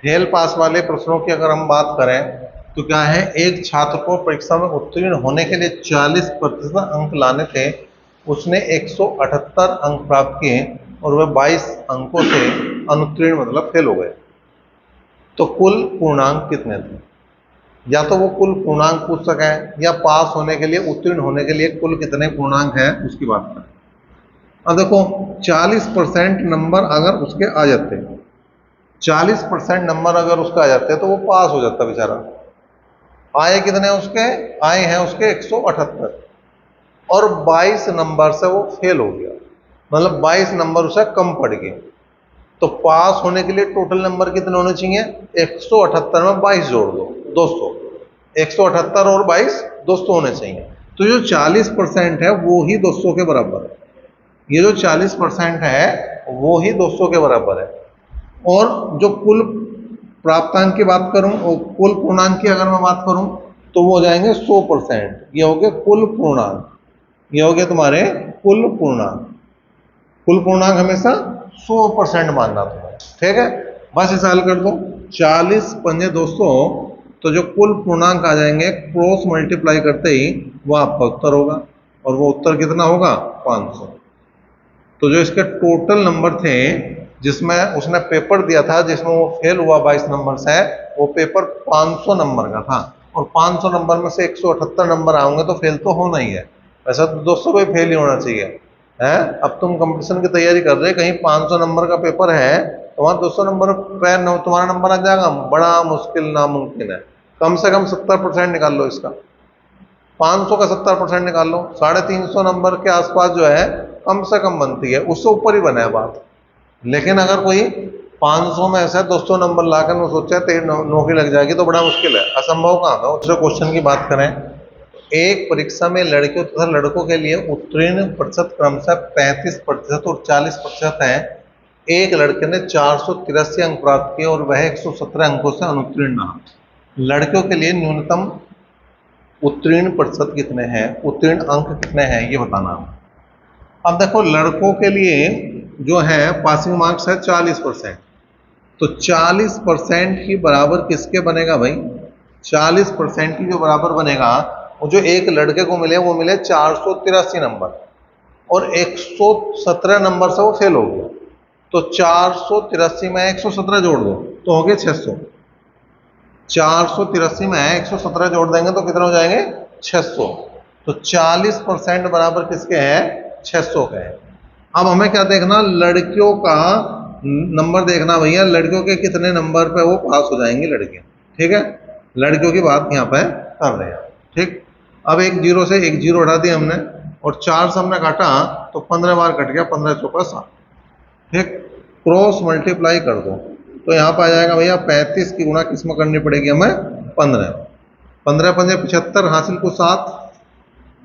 Fail pass वाले प्रश्नों की अगर हम बात करें तो क्या है, एक छात्र को परीक्षा में उत्तीर्ण होने के लिए 40% अंक लाने थे। उसने 178 अंक प्राप्त किए और वह 22 अंकों से अनुत्तीर्ण मतलब फेल हो गए। तो कुल पूर्णांक कितने थे? या तो वो कुल पूर्णांक पूछ सके या पास होने के लिए, उत्तीर्ण होने के लिए कुल कितने पूर्णांक है उसकी बात करें। अब देखो 40% नंबर अगर उसके आ जाते, 40% नंबर अगर उसका आ जाते तो वो पास हो जाता बेचारा। आए कितने उसके? आए हैं उसके 178 और 22 नंबर से वो फेल हो गया, मतलब 22 नंबर उसे कम पड़ गए। तो पास होने के लिए टोटल नंबर कितने होने चाहिए? 178 में 22 जोड़ दो, 200। 178 और 22 200 होने चाहिए। तो जो 40% है वो ही 200 के बराबर है। ये जो 40% है वो ही 200 के बराबर है। और जो कुल प्राप्तांक की बात करूं और कुल पूर्णांक की अगर मैं बात करूं तो वो हो जाएंगे 100%। ये हो गए कुल पूर्णांक, ये हो गए तुम्हारे कुल पूर्णांक। कुल पूर्णांक हमेशा 100% मानना तुम्हें, ठीक है। बस इसे हल कर दो, 40 पंजे 200, तो जो कुल पूर्णांक आ जाएंगे क्रॉस मल्टीप्लाई करते ही वो आपका उत्तर होगा। और वो उत्तर कितना होगा? 500। तो जो इसके टोटल नंबर थे जिसमें उसने पेपर दिया था जिसमें वो फेल हुआ 22 नंबर से, वो पेपर 500 नंबर का था। और 500 नंबर में से 178 नंबर आएंगे तो फेल तो होना ही है। वैसा तो 200 पे फेल ही होना चाहिए है। अब तुम कंपटीशन की तैयारी कर रहे, कहीं 500 नंबर का पेपर है तो वहां 200 नंबर पे तुम्हारा नंबर आ जाएगा, बड़ा मुश्किल नामुमकिन है। कम से कम 70% निकाल लो इसका। 500 का 70% निकाल लो, 350 नंबर के आसपास जो है कम से कम बनती है, उससे ऊपर ही बना है बात। लेकिन अगर कोई 500 में ऐसा 200 नंबर लाकर वो सोचा तेरी नौकरी लग जाएगी तो बड़ा मुश्किल है, असंभव कहाँ था। दूसरे क्वेश्चन की बात करें, एक परीक्षा में लड़कियों तथा लड़कों के लिए उत्तीर्ण प्रतिशत क्रमशः 35% और 40% है। एक लड़के ने 483 अंक प्राप्त किए और वह 117 अंकों से अनुत्तीर्ण रहा। लड़कियों के लिए न्यूनतम उत्तीर्ण प्रतिशत कितने हैं, उत्तीर्ण अंक कितने हैं, ये बताना। अब देखो लड़कों के लिए जो है पासिंग मार्क्स है 40%। तो 40% ही बराबर किसके बनेगा भाई? 40% की जो बराबर बनेगा वो जो एक लड़के को मिले वो मिले 483 नंबर और 117 नंबर से वो फेल हो गया। तो 483 में 117 जोड़ दो तो हो गए 600। 483 में 117 जोड़ देंगे तो कितने हो जाएंगे? 600। तो 40% बराबर किसके हैं? 600 के हैं। अब हमें क्या देखना? लड़कियों का नंबर देखना भैया, लड़कियों के कितने नंबर पे वो पास हो जाएंगी लड़कियां, ठीक है। लड़कियों की बात यहाँ पे कर रहे हैं, ठीक। अब एक जीरो से एक जीरो हटा दिया हमने और 4 से हमने काटा तो 15 बार कट गया, 15 चौका 7, ठीक। क्रॉस मल्टीप्लाई कर दो तो यहाँ पे आ जाएगा भैया 35 की गुणा किस में करनी पड़ेगी हमें? 15। 15 पंजे 75, हासिल को 7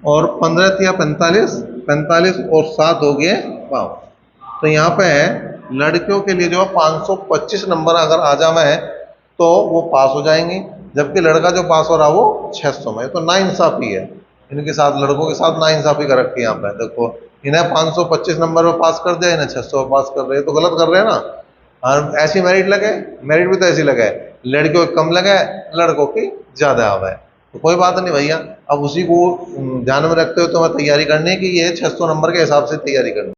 और 15 तिया 45, 45 और 7 हो गए 52। तो यहाँ पे लड़कियों के लिए जो 525 नंबर अगर आ जाए तो वो पास हो जाएंगे, जबकि लड़का जो पास हो रहा वो 600 में। तो नाइंसाफी है इनके साथ, लड़कों के साथ नाइंसाफी कर रखी है यहाँ पे। देखो इन्हें 525 नंबर पे पास कर दिया, इन्हें 600 पे पास कर रहे हैं, तो गलत कर रहे हैं ना। और ऐसी मेरिट लगे, मेरिट भी तो ऐसी लगे, लड़कियों की कम लगे लड़कों की ज्यादा आवे। तो कोई बात नहीं भैया, अब उसी को ध्यान में रखते हुए तुम्हें तैयारी करनी है कि ये 600 नंबर के हिसाब से तैयारी करनी।